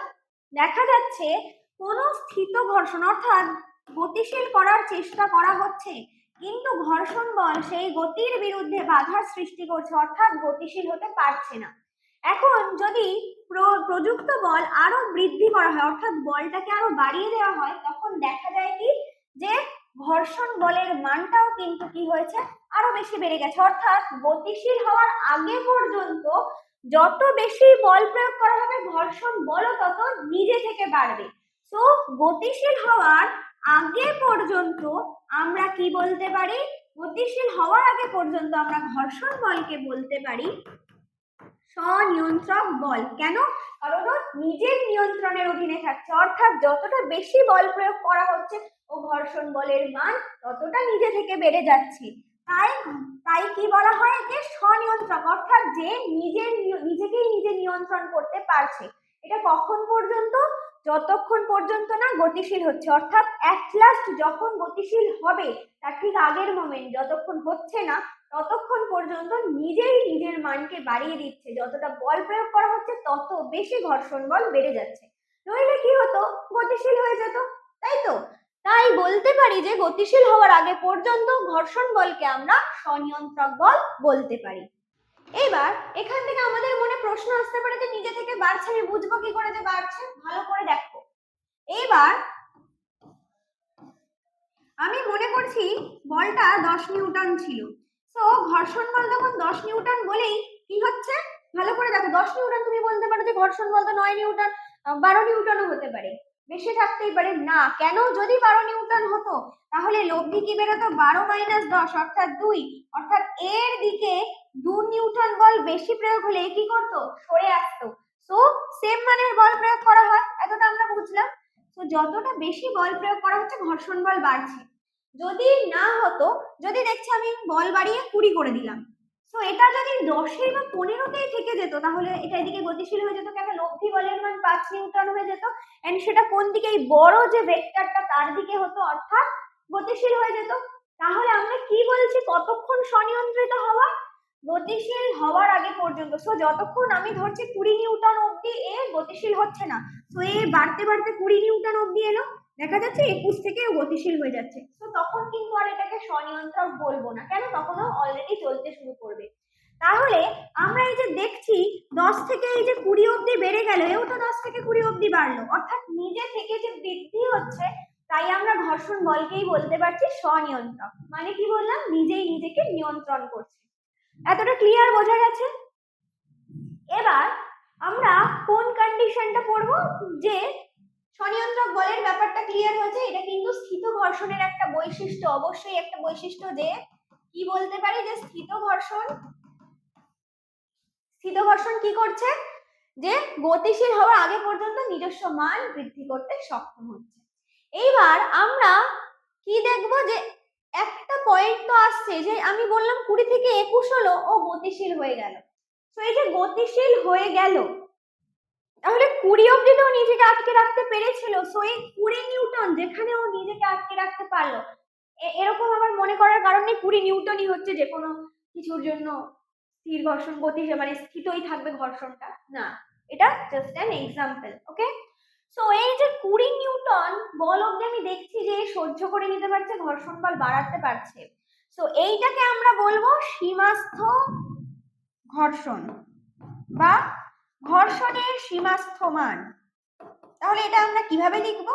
দেখা যাচ্ছে কোনো স্থিত ঘর্ষণ অর্থাৎ গতিশীল করার চেষ্টা করা হচ্ছে, কিন্তু ঘর্ষণ বল সেই গতির বিরুদ্ধে বাধার সৃষ্টি করছে, অর্থাৎ গতিশীল হতে পারছে না। এখন যদি প্রযুক্ত বল আরো বৃদ্ধি করা হয়, অর্থাৎ বলটাকে আরো বাড়িয়ে দেওয়া হয়, তখন দেখা যায় কি যে ঘর্ষণ বলের মানটাও কিন্তু কি হয়েছে, আরো বেশি বেড়ে গেছে। অর্থাৎ গতিশীল হওয়ার আগে পর্যন্ত যত বেশি বল প্রয়োগ করা হবে ঘর্ষণ বলও তত নিজে থেকে বাড়বে। তো গতিশীল হওয়ার আগে পর্যন্ত আমরা কি বলতে পারি, গতিশীল হওয়ার আগে পর্যন্ত আমরা ঘর্ষণ বলকে বলতে পারি স্বনিয়ন্ত্রক বল। কেন? কারণ ও নিজের নিয়ন্ত্রণের অধীনে থাকছে, অর্থাৎ যতটা বেশি বল প্রয়োগ করা হচ্ছে ও ঘর্ষণ বলের মান ততটা নিজে থেকে বেড়ে যাচ্ছে। তাই কি বলা হয় যে স্বনিয়ন্ত্রক, অর্থাৎ যে নিজেকেই নিজে নিয়ন্ত্রণ করতে পারছে। এটা কখন পর্যন্ত? যতক্ষণ পর্যন্ত না গতিশীল হচ্ছে, অর্থাৎ অ্যাট লাস্ট যখন গতিশীল হবে তার ঠিক আগের মোমেন্ট যতক্ষণ হচ্ছে না ততক্ষণ পর্যন্ত নিজেই নিজের মানকে বাড়িয়ে দিচ্ছে। যতটা বল প্রয়োগ করা হচ্ছে তত বেশি ঘর্ষণ বল বেড়ে যাচ্ছে, নইলে কি হতো, গতিশীল হয়ে যেত, তাই তো? তাই বলতে পারি যে গতিশীল হওয়ার আগে পর্যন্ত ঘর্ষণ বলকে আমরা স্বনিয়ন্ত্রক বল বলতে পারি। এবার এখান থেকে আমাদের মনে প্রশ্ন আসতে পারে যে নিজে থেকে বাড়ছে, আমি বুঝবো কি করে যে বাড়ছে? ভালো করে দেখো, এবার আমি মনে করছি বলটা 10 নিউটন ছিল, তো ঘর্ষণ বল তখন 10 নিউটন বলেই কি হচ্ছে, ভালো করে দেখো, 10 নিউটন তুমি বলতে পারো যে ঘর্ষণ বল তো 9 নিউটন 12 নিউটনও হতে পারে, বেশি থাকতেই পারে না। কেন? যদি 12 নিউটন হতো তাহলে লব্ধি কি বেরোতো, 12 - 10 অর্থাৎ 2, অর্থাৎ এর দিকে 2 নিউটন বল বেশি প্রয়োগ হলে কি করতো, সরে আসতো। তো সেম মানের বল প্রয়োগ করা হয়, এতটা আমরা বুঝলাম। তো যতটা বেশি বল প্রয়োগ করা হচ্ছে ঘর্ষণ বল বাড়ছে। যদি না হতো, যদি দেখছি আমি বল বাড়িয়ে 20 করে দিলাম, তো এটা যদি 10 বা 15তেই থেকে যেত তাহলে এটা এদিকে গতিশীল হয়ে যেত। কেন? লব্ধি বলের মান 5 নিউটন হয়ে যেত, এন্ড সেটা কোন দিকে, এই বড় যে ভেক্টরটা তার দিকে হতো, অর্থাৎ গতিশীল হয়ে যেত। তাহলে আমরা কি বলছি, কতক্ষণ স্বনিয়ন্ত্রিত হওয়া? গতিশীল হওয়ার আগে পর্যন্ত। সো যতক্ষণ আমি ধরছি 20 নিউটন অবধি এ গতিশীল হচ্ছে না, তো এ বাড়তে বাড়তে 20 নিউটন অবধি এলো, দেখা যাচ্ছে 21 থেকে গতিশীল হয়ে যাচ্ছে, তো তখন কিন্তু আর এটাকে স্বনিয়ন্ত্রক বলবো না। কেন? তখন অলরেডি চলতে শুরু করবে। তাহলে আমরা এই যে দেখছি 10 থেকে এই যে 20 অবধি বেড়ে গেল, এও তো 10 থেকে 20 অবধি বাড়লো, অর্থাৎ নিজে থেকে যে বৃদ্ধি হচ্ছে, তাই আমরা ঘর্ষণ বলকেই বলতে পারছি স্বনিয়ন্ত্রক। মানে কি বললাম, নিজেই নিজেকে নিয়ন্ত্রণ করছে। এতটা ক্লিয়ার বোঝা গেছে? এবার আমরা কোন কন্ডিশনটা পড়বো, যে স্বনিয়ন্ত্রক বলের ব্যাপারটা ক্লিয়ার হয়েছে। এটা কিন্তু স্থিত ঘর্ষণের একটা বৈশিষ্ট্য, অবশ্যই একটা বৈশিষ্ট্য, যে কি বলতে পারি, যে স্থিত ঘর্ষণ কি করছে, যে গতিশীল হওয়ার আগে পর্যন্ত নিজস্ব মান বৃদ্ধি করতে সক্ষম হচ্ছে। এইবার আমরা কি দেখবো, যে একটা পয়েন্ট তো আসছে, যে আমি বললাম 20 থেকে 21 হলো, ও গতিশীল হয়ে গেল। তো এই যে গতিশীল হয়ে গেল, তাহলে 20 অব্দি তো নিজেকে আটকে রাখতে পেরেছিল, সো এই 20 নিউটন যেখানে ও নিজেকে আটকে রাখতে পারলো, এরকম আমার মনে করার কারণ নেই 20 নিউটনই হচ্ছে যে কোনো কিছুর জন্য স্থির ঘর্ষণ, গতি মানে স্থিতই থাকবে ঘর্ষণটা, না, এটা just an example. Okay, so এই যে 20 নিউটন বল অব্দি আমি দেখছি যে সহ্য করে নিতে পারছে, ঘর্ষণ বল বাড়াতে পারছে, সো এইটাকে আমরা বলবো সীমাস্থ ঘর্ষণ বা ঘর্ষণের সীমাস্থ মান। তাহলে এটা আমরা কিভাবে লিখব,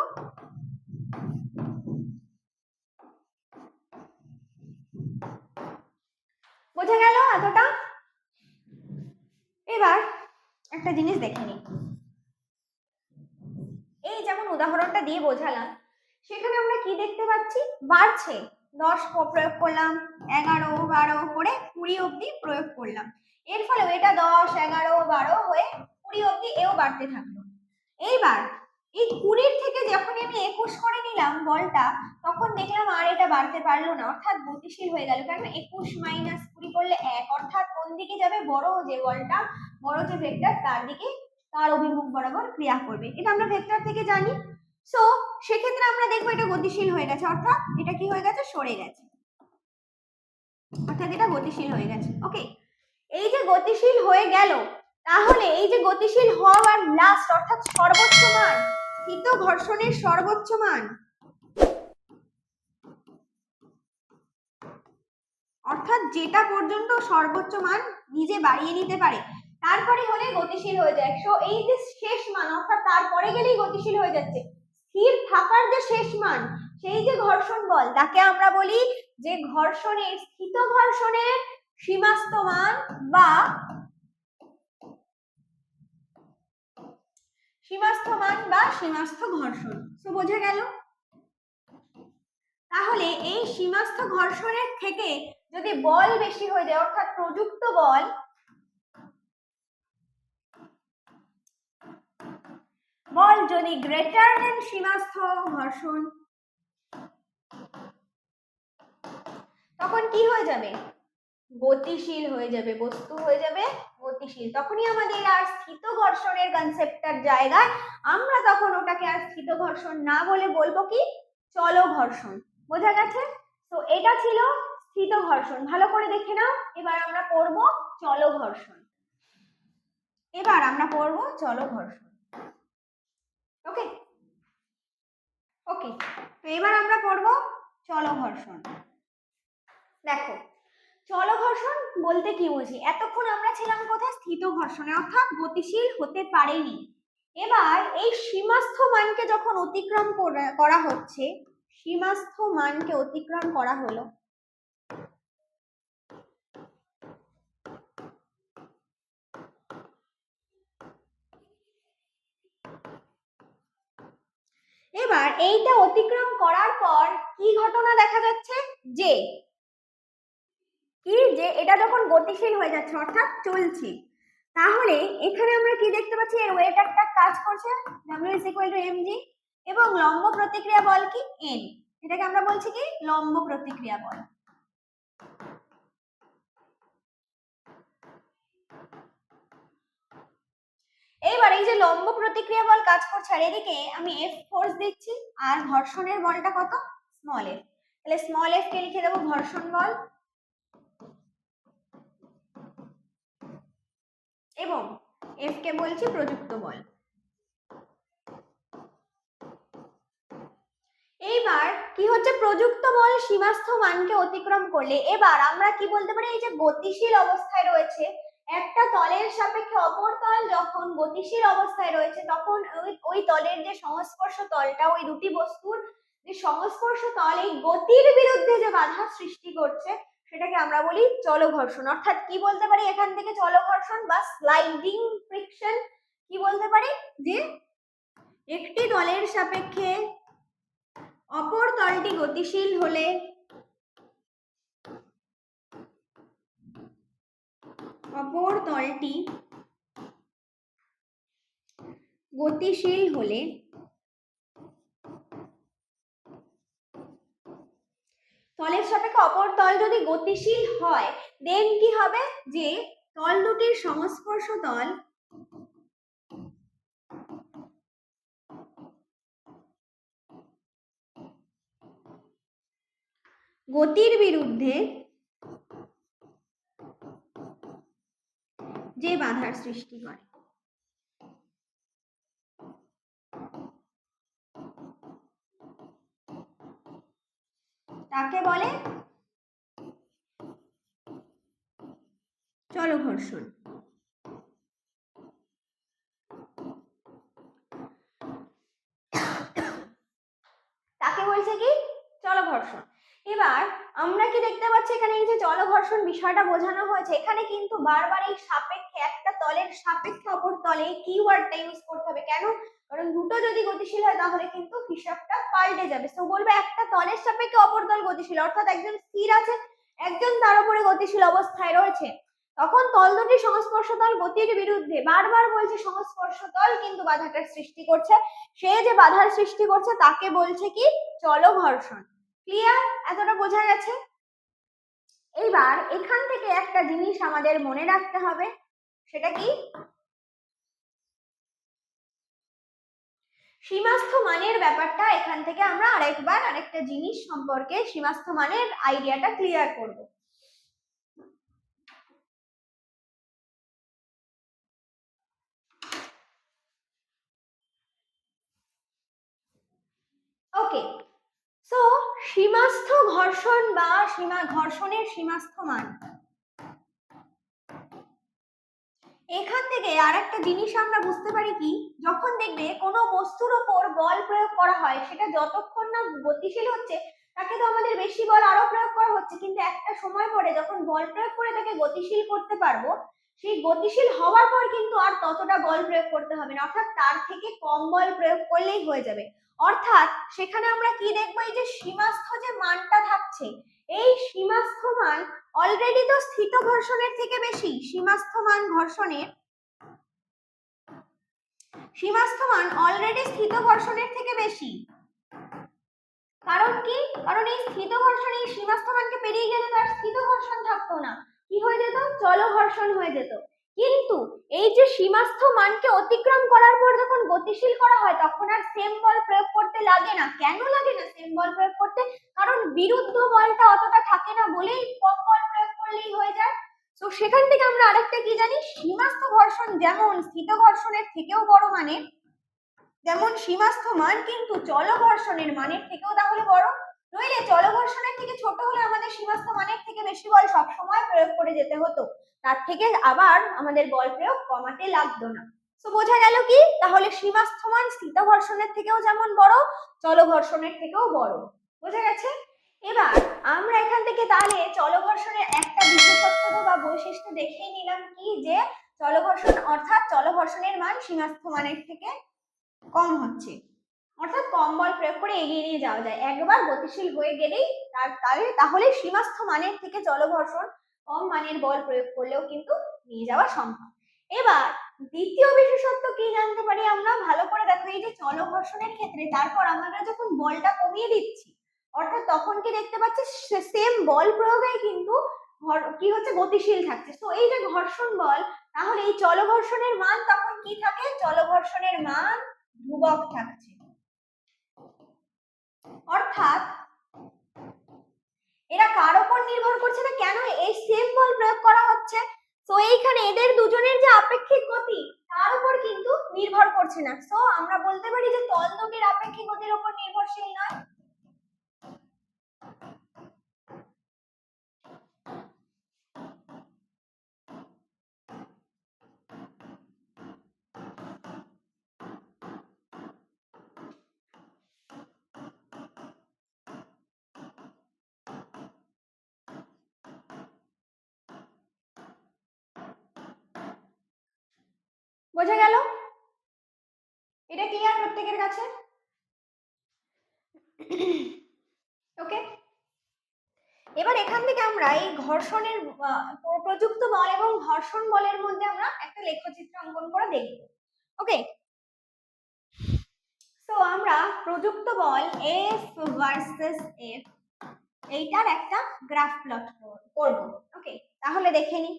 বোঝা গেল এতটা? এবার একটা জিনিস দেখে নিই, এই যেমন উদাহরণটা দিয়ে বোঝালাম, সেখানে আমরা কি দেখতে পাচ্ছি, বাড়ছে, 10 প্রয়োগ করলাম, 11, 12 করে 20 অবধি প্রয়োগ করলাম, এর ফলে এটা 10, 11, 12 হয়ে 20 অবধি এও বাড়তে থাকলো। এইবার এই 20 থেকে যখন আমি 21 করে নিলাম বলটা, তখন দেখলাম আর এটা বাড়তে পারলো না, অর্থাৎ গতিশীল হয়ে গেল। কারণ 21 - 20 করলে 1, অর্থাৎ কোন দিকে যাবে, বড় যে বলটা, বড় যে ভেক্টর তার দিকে, তার অভিমুখ বরাবর ক্রিয়া করবে, এটা আমরা ভেক্টর থেকে জানি। সো সেক্ষেত্রে আমরা দেখবো এটা গতিশীল হয়ে গেছে, অর্থাৎ এটা কি হয়ে গেছে, সরে গেছে, অর্থাৎ এটা গতিশীল হয়ে গেছে। ওকে, এই যে গতিশীল হয়ে গেল, তাহলে এই যে গতিশীল হওয়ার লাস্ট অর্থাৎ সর্বোচ্চ মান, স্থিত ঘর্ষণের সর্বোচ্চ মান, অর্থাৎ যেটা পর্যন্ত সর্বোচ্চ মান নিজে বাড়িয়ে নিতে পারে তারপরে হলে গতিশীল হয়ে যায়। সো এই যে শেষ মান অর্থাৎ তারপরে গেলেই গতিশীল হয়ে যাচ্ছে, স্থির থাকার যে শেষ মান সেই যে ঘর্ষণ বল তাকে আমরা বলি যে ঘর্ষণের স্থিত ঘর্ষণের সীমাস্থ মান বা সীমাস্থ ঘর্ষণ। তো বোঝা গেল? তাহলে এই সীমাস্থ ঘর্ষণের থেকে যদি বল বেশি হয়ে যায় অর্থাৎ প্রযুক্ত বল যদি গ্রেটার দেন সীমাস্থ ঘর্ষণ, তখন কি হয়ে যাবে? গতিশীল হয়ে যাবে, বস্তু হয়ে যাবে গতিশীল। তখনই আমাদের আর স্থিত ঘর্ষণের কনসেপ্টটার জায়গায় আমরা তখন ওটাকে আর স্থিত ঘর্ষণ না বলে বলবো কি চল ঘর্ষণ। বোঝা গেছে? তো এটা ছিল স্থিত ঘর্ষণ। ভালো করে দেখে নাও। এবার আমরা পড়ব চল ঘর্ষণ। ওকে ওকে, তো এবার আমরা পড়ব চল ঘর্ষণ। দেখো, চল ঘর্ষণ বলতে কি বুঝি? এতক্ষণ আমরা ছিলাম কোথায়? স্থিত ঘর্ষণে, অর্থাৎ গতিশীল হতে পারেনি। এবার এই সীমাস্থ মানকে যখন অতিক্রম করা হচ্ছে, সীমাস্থ মানকে অতিক্রম করা হলো, এবার এইটা অতিক্রম করার পর কি ঘটনা দেখা যাচ্ছে? যে এটা যখন গতিশীল হয়ে যাচ্ছে অর্থাৎ চলছে, তাহলে এখানে আমরা কি দেখতে পাচ্ছি? এর ওয়েটারটা কাজ করছে W=mg এবং লম্ব প্রতিক্রিয়া বল কি n। এটাকে আমরা বলছি কি লম্ব প্রতিক্রিয়া বল। এইবার এই যে লম্ব প্রতিক্রিয়া বল কাজ করছে আর এদিকে আমি F ফোর্স দিচ্ছি আর ঘর্ষণের বলটা কত? Small f। তাহলে স্মল f কে লিখে দেবো ঘর্ষণ বল এবং F কে বলছি প্রযুক্ত বল। এইবার কি হচ্ছে? প্রযুক্ত বল সীমাস্থ মানকে অতিক্রম করলে এবার আমরা কি বলতে পারি? এই যে গতিশীল অবস্থায় রয়েছে একটা তলের সাপেক্ষে অপর তল যখন গতিশীল অবস্থায় রয়েছে তখন ওই তলের যে সংস্পর্শ তলটা, ওই দুটি বস্তুর যে সংস্পর্শ তল এই গতির বিরুদ্ধে যে বাধা সৃষ্টি করছে সেটাকে আমরা বলি চল ঘর্ষণ। অর্থাৎ কি বলতে পারি এখান থেকে? চল ঘর্ষণ বা স্লাইডিং ফ্রিকশন। কি বলতে পারি? যে একটি তলের সাপেক্ষে অপর তলটি গতিশীল হলে তলের সাপেক্ষে অপর তল যদি গতিশীল হয় দেন কি হবে? যে তল দুটির সংস্পর্শ তল গতির বিরুদ্ধে যে বাধার সৃষ্টি করে তাকে বলে চল ঘর্ষণ। তাকে বলছে কি চল ঘর্ষণ। এবার আমরা কি দেখতে পাচ্ছি এখানে এই যে চল ঘর্ষণ বিষয়টা বোঝানো হয়েছে, এখানে কিন্তু বারবার এই সাপেক্ষে, একটা তলের সাপেক্ষে অপর তলে এই কিওয়ার্ডটা ইউজ করতে হবে। কেন? কারণ দুটো যদি গতিশীল হয় তাহলে কিন্তু হিসাবটা পাল্টে যাবে। তো বলবে একটা তলের সাপেক্ষে অপর তল গতিশীল, অর্থাৎ একজন স্থির আছে একজন তার উপরে গতিশীল অবস্থায় রয়েছে, তখন তল দুটি সংস্পর্শ তল গতির বিরুদ্ধে, বারবার বলছে সংস্পর্শ তল কিন্তু বাধাটার সৃষ্টি করছে, সে যে বাধার সৃষ্টি করছে তাকে বলছে কি চল ঘর্ষণ। ক্লিয়ার? এতটা বোঝা গেছে? এইবার এখান থেকে একটা জিনিস আমাদের মনে রাখতে হবে, সেটা কি? সীমাস্থ মানের ব্যাপারটা এখান থেকে আমরা আরেকটা জিনিস সম্পর্কে সীমাস্থ মানের আইডিয়াটা ক্লিয়ার করব। সীমাস্থ ঘর্ষণ বা ঘর্ষণের সীমাস্থ মান। এখান থেকে আর একটা জিনিস আমরা বুঝতে পারি কি, যখন দেখবে কোনো বস্তুর ওপর বল প্রয়োগ করা হয় সেটা যতক্ষণ না গতিশীল হচ্ছে তাকে তো আমাদের বেশি বল আরো প্রয়োগ করা হচ্ছে, কিন্তু একটা সময় পরে যখন বল প্রয়োগ করে তাকে গতিশীল করতে পারবো, সেই গতিশীল হওয়ার পর কিন্তু আর ততটা বল প্রয়োগ করতে হবে না, অর্থাৎ তার থেকে কম বল প্রয়োগ করলেই হয়ে যাবে। অর্থাৎ সেখানে আমরা কি দেখবো, এই যে সীমাস্থ যে মানটা থাকছে, এই সীমাস্থ মান অলরেডি তো স্থিত ঘর্ষণের থেকে বেশি। সীমাস্থ মান ঘর্ষণের সীমাস্থ মান অলরেডি স্থিত ঘর্ষণের থেকে বেশি। কারণ কি, কারণ এই স্থিত ঘর্ষণ এই সীমাস্থ মানকে পেরিয়ে গেলে তার স্থিত ঘর্ষণ থাকতো না, কি হয়ে যেত, চল ঘর্ষণ হয়ে যেত। কিন্তু এই যে সীমাস্থ মানকে অতিক্রম করার পর যখন গতিশীল করা হয় তখন আর সেম বল প্রয়োগ করতে লাগে না। কেন লাগে না সেম বল প্রয়োগ করতে, কারণ বিরুদ্ধ বলটা অতটা থাকে না বলেই কম বল প্রয়োগ করলেই হয়ে যায়। তো সেখান থেকে আমরা আরেকটা কি জানি, সীমাস্থ ঘর্ষণ যেমন স্থিত ঘর্ষণের থেকেও বড় মানের, যেমন সীমাস্থ মান কিন্তু চল ঘর্ষণের মানের থেকেও তাহলে বড়। নইলে চল ঘর্ষণের থেকে ছোট হলে আমাদের সীমাস্থ মানের থেকে বেশি বল সবসময় প্রয়োগ করে যেতে হতো, তার থেকে আবার আমাদের বল প্রয়োগ কমাতে লাগতো না। তো বোঝা গেল কি, তাহলে সীমাস্থ মান স্থিত ঘর্ষণের থেকেও যেমন বড়, চল ঘর্ষণের থেকেও বড়। বোঝা গেছে? এবার আমরা এখান থেকে তাহলে চল ঘর্ষণের একটা বিশেষত্ব বা বৈশিষ্ট্য দেখেই নিলাম কি, যে চল ঘর্ষণ অর্থাৎ চল ঘর্ষণের মান সীমাস্থ মানের থেকে কম হচ্ছে, অর্থাৎ কম বল প্রয়োগ করে এগিয়ে নিয়ে যাওয়া যায়। একবার গতিশীল হয়ে গেলেই তাহলে সীমাস্থ মানের থেকে চল ঘর্ষণ কম মানের বল প্রয়োগ করলেও কিন্তু নিয়ে যাওয়া সম্ভব। এবার দ্বিতীয় বিশেষত্ব কি জানতে পারি আমরা, ভালো করে দেখো, এই যে চল ঘর্ষণের ক্ষেত্রে তারপর আমরা যখন বলটা কমিয়ে দিচ্ছি, অর্থাৎ তখন কি দেখতে পাচ্ছি সেম বল প্রয়োগেই কিন্তু কি হচ্ছে, গতিশীল থাকছে। তো এই যে ঘর্ষণ বল, তাহলে এই চল ঘর্ষণের মান তখন কি থাকে, চল ঘর্ষণের মান ধ্রুবক থাকছে। অর্থাৎ এরা কার উপর নির্ভর করছে না, কেন এই সেম বল প্রয়োগ করা হচ্ছে, তো এইখানে এদের দুজনের যে আপেক্ষিক গতি তার উপর কিন্তু নির্ভর করছে না। তো আমরা বলতে পারি যে তল দুটির আপেক্ষিক গতির উপর নির্ভরশীল নয়। বোঝা গেল? এটা ক্লিয়ার প্রত্যেকের কাছে? ওকে, এবার এখান থেকে আমরা এই ঘর্ষণের প্রযুক্ত বল এবং ঘর্ষণ বলের মধ্যে আমরা একটা লেখচিত্র অঙ্কন করে দেখব। ওকে, তো আমরা প্রযুক্ত বল এফ ভার্সেস এফ এইটার একটা গ্রাফ প্লট করব। ওকে, তাহলে দেখে নি।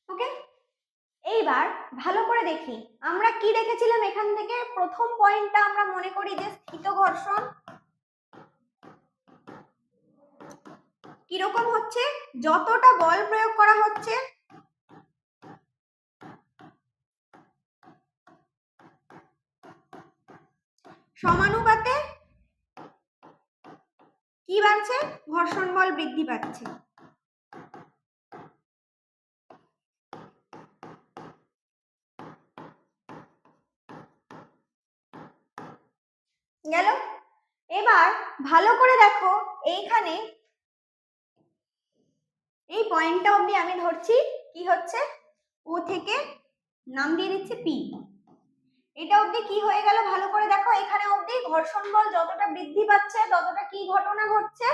ওকে, এইবার ভালো করে দেখি আমরা কি দেখেছিলাম। এখান থেকে প্রথম পয়েন্টটা আমরা মনে করি যে স্থিত ঘর্ষণ কিরকম হচ্ছে, যতটা বল প্রয়োগ করা হচ্ছে সমানুপাতে কি বাড়ছে, ঘর্ষণ বল বৃদ্ধি পাচ্ছে। গেল? এবার ভালো করে দেখো, এইখানে এই পয়েন্টটা অবধি আমি ধরছি কি হচ্ছে, ও থেকে নাম দিয়ে দিচ্ছি পি। এটা অবধি কি হয়ে গেল, ভালো করে দেখো, এখানে অবধি ঘর্ষণ বল যতটা বৃদ্ধি পাচ্ছে ততটা কি ঘটনা ঘটছে,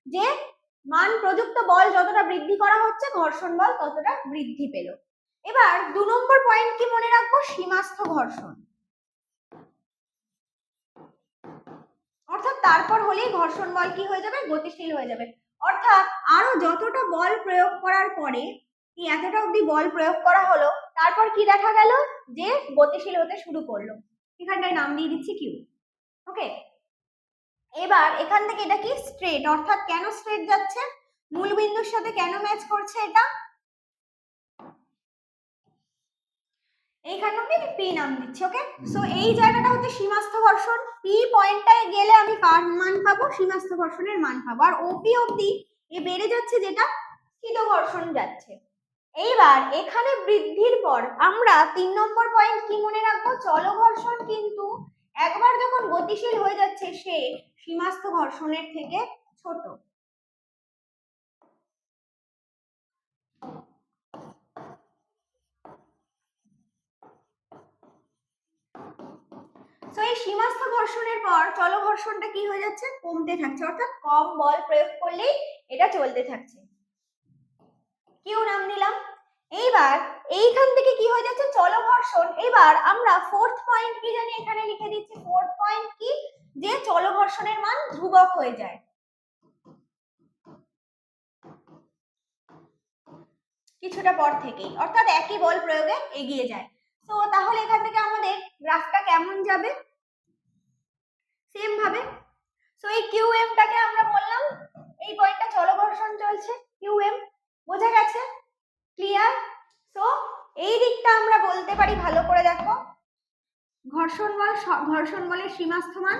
যে মান প্রযুক্ত বল যতটা বৃদ্ধি করা হচ্ছে ঘর্ষণ বল ততটা বৃদ্ধি পেল। এবার 2 নম্বর পয়েন্ট কি মনে রাখবো, সীমাস্থ ঘর্ষণ, অর্থাৎ তারপর হলেই ঘর্ষণ বল কি হয়ে যাবে, গতিশীল হয়ে যাবে। অর্থাৎ আরো যতটা বল প্রয়োগ করার পরে কি এতটা অব্দি বল প্রয়োগ করা হলো, তারপর কি দেখা গেল যে গতিশীল হতে শুরু করলো। এখানটায় নাম দিয়ে দিচ্ছি কিউ। ওকে, এবার এখান থেকে এটা কি স্ট্রেট, অর্থাৎ কেন স্ট্রেট যাচ্ছে, মূল বিন্দুর সাথে কেন ম্যাচ করছে এটা, এইখানে আমি পি নাম দিচ্ছি। ওকে, সো এই জায়গাটা হচ্ছে সীমাস্থ ঘর্ষণ। পি পয়েন্টটায় গেলে আমি কার মান পাবো, সীমাস্থ ঘর্ষণের মান পাবো। আর ওপি অবধি এ বেড়ে যাচ্ছে যেটা স্থিত ঘর্ষণ যাচ্ছে। এইবার এখানে বৃদ্ধির পর আমরা 3 নম্বর পয়েন্ট কি মনে রাখবো, চল ঘর্ষণ কিন্তু একবার যখন গতিশীল হয়ে যাচ্ছে সে সীমাস্থ ঘর্ষণের থেকে ছোট। তো এই সীমাস্থ ঘর্ষণের পর চল ঘর্ষণটা কি হয়ে যাচ্ছে, কমতে থাকছে, অর্থাৎ কম বল প্রয়োগ করলেই এটা চলতে থাকছে। কিউ নাম দিলাম। এইবার এইখান থেকে কি হয়ে যাচ্ছে, চল ঘর্ষণ। এবার আমরা ফোর্থ পয়েন্ট কি জানি, এখানে লিখে দিচ্ছি ফোর্থ পয়েন্ট কি, যে চল ঘর্ষণের মান ধ্রুবক হয়ে যায় কিছুটা পর থেকেই, অর্থাৎ একই বল প্রয়োগে এগিয়ে যায়। তো তাহলে এখান থেকে আমাদের গ্রাফটা কেমন যাবে, সেম ভাবে। সো এই কিউএম টাকে আমরা বললাম এই পয়েন্টটা চল ঘর্ষণ চলছে, কিউএম বোঝা গেছে, ক্লিয়ার। সো এই দিকটা আমরা বলতে পারি, ভালো করে দেখো, ঘর্ষণ বলের সীমাস্থ মান,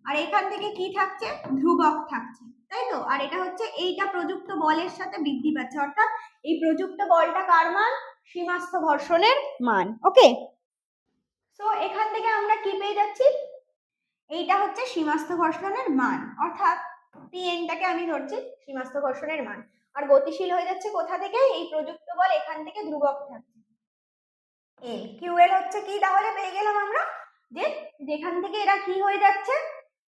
আর এখান থেকে কি থাকছে, ধ্রুবক থাকছে, তাই তো। আর এটা হচ্ছে এইটা প্রযুক্ত বলের সাথে বৃদ্ধি পাচ্ছে, অর্থাৎ এই প্রযুক্ত বলটা কার মান, সীমাস্থ ঘর্ষণের মান। ওকে, সো এখান থেকে আমরা কি পেয়ে যাচ্ছি, এইটা হচ্ছে সীমাস্থ ঘর্ষণের মান, অর্থাৎ পিএনটাকে আমি ধরছি সীমাস্থ ঘর্ষণের মান। আর গতিশীল হয়ে যাচ্ছে কোথা থেকে, এই প্রযুক্ত বল এখান থেকে ধ্রুবক থাকছে এল। কিউএল হচ্ছে কি, তাহলে পেয়ে গেলাম আমরা যে যেখান থেকে এরা কি হয়ে যাচ্ছে,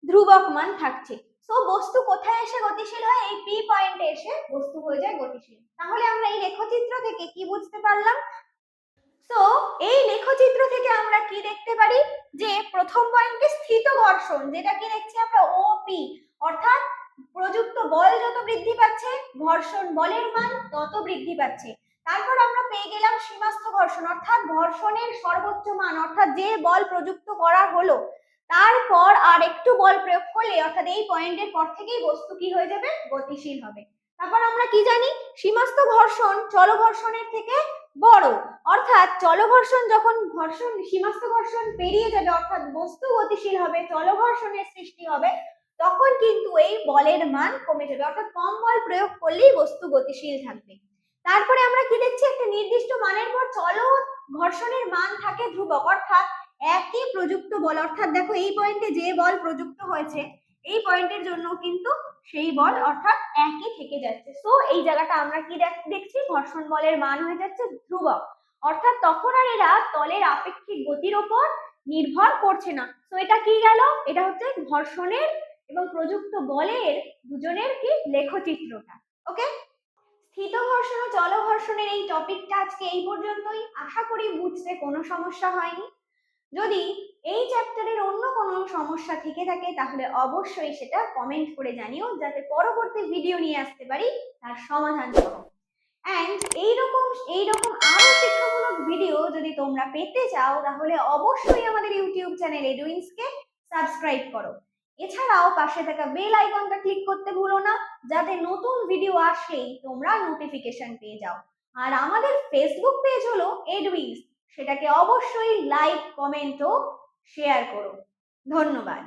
ধ্রুবক মান থাকছে। সো বস্তু কোথায় এসে গতিশীল হয়, এই পি পয়েন্টে এসে বস্তু হয়ে যায় গতিশীল। তাহলে আমরা এই লেখচিত্র থেকে কি বুঝতে পারলাম, সো এই লেখচিত্র থেকে আমরা কি দেখতে পারি, যে প্রথম পয়েন্টে স্থিত ঘর্ষণ, যেটা কি দেখছি আমরা ওপি, অর্থাৎ প্রযুক্ত বল যত বৃদ্ধি পাচ্ছে ঘর্ষণ বলের মান তত বৃদ্ধি পাচ্ছে। তারপর আমরা পেয়ে গেলাম সীমাস্থ ঘর্ষণ, অর্থাৎ ঘর্ষণের সর্বোচ্চ মান, অর্থাৎ যে বল প্রযুক্ত করা হলো তারপর আর একটু বল প্রয়োগ করলে, অর্থাৎ এই পয়েন্টের পর থেকেই বস্তু কি হয়ে যাবে, গতিশীল হবে। তারপর আমরা কি জানি, সীমাস্থ ঘর্ষণ চল ঘর্ষণের থেকে বড়, অর্থাৎ চল ঘর্ষণ যখন সীমাস্থ ঘর্ষণ পেরিয়ে যাবে, অর্থাৎ বস্তু গতিশীল হবে, চল ঘর্ষণের সৃষ্টি হবে, তখন কিন্তু এই বলের মান কমে যাবে, অর্থাৎ কম বল প্রয়োগ করলেই বস্তু গতিশীল থাকবে। তারপরে আমরা কি দেখছি, একটা নির্দিষ্ট মানের পর চল ঘর্ষণের মান থাকে ধ্রুবক, অর্থাৎ একই প্রযুক্ত বল, অর্থাৎ দেখো এই পয়েন্টে যে বল প্রযুক্ত হয়েছে এই পয়েন্টের জন্য কিন্তু সেই বল অর্থাৎ একই থেকে যাচ্ছে। সো এই জায়গাটা আমরা কি দেখছি, ঘর্ষণ বলের মান হয়ে যাচ্ছে ধ্রুবক, অর্থাৎ তখন আর এরা তলের আপেক্ষিক গতির উপর নির্ভর করছে না। সো এটা কি গেল, এটা হচ্ছে ঘর্ষণের এবং প্রযুক্ত বলের দুজনের কি লেখচিত্রটা। ওকে, স্থিত ঘর্ষণ ও চল ঘর্ষণের এই টপিকটা আজকে এই পর্যন্তই। আশা করি বুঝতে কোনো সমস্যা হয়নি। যদি এই চ্যাপ্টারের অন্য কোনো সমস্যা থেকে থাকে তাহলে অবশ্যই সেটা কমেন্ট করে জানিও, যাতে পরবর্তী ভিডিও নিয়ে আসতে পারি তার সমাধান সহ। অ্যান্ড এইরকম আরো শিক্ষামূলক ভিডিও যদি তোমরা পেতে চাও তাহলে অবশ্যই আমাদের ইউটিউব চ্যানেল এডুইন্সকে সাবস্ক্রাইব করো। এছাড়াও পাশে থাকা বেল আইকনটা ক্লিক করতে ভুলো না, যাতে নতুন ভিডিও আসলেই তোমরা নোটিফিকেশন পেয়ে যাও। আর আমাদের ফেসবুক পেজ হলো এডুইন্স, সেটাকে অবশ্যই লাইক, কমেন্ট ও শেয়ার করো। ধন্যবাদ।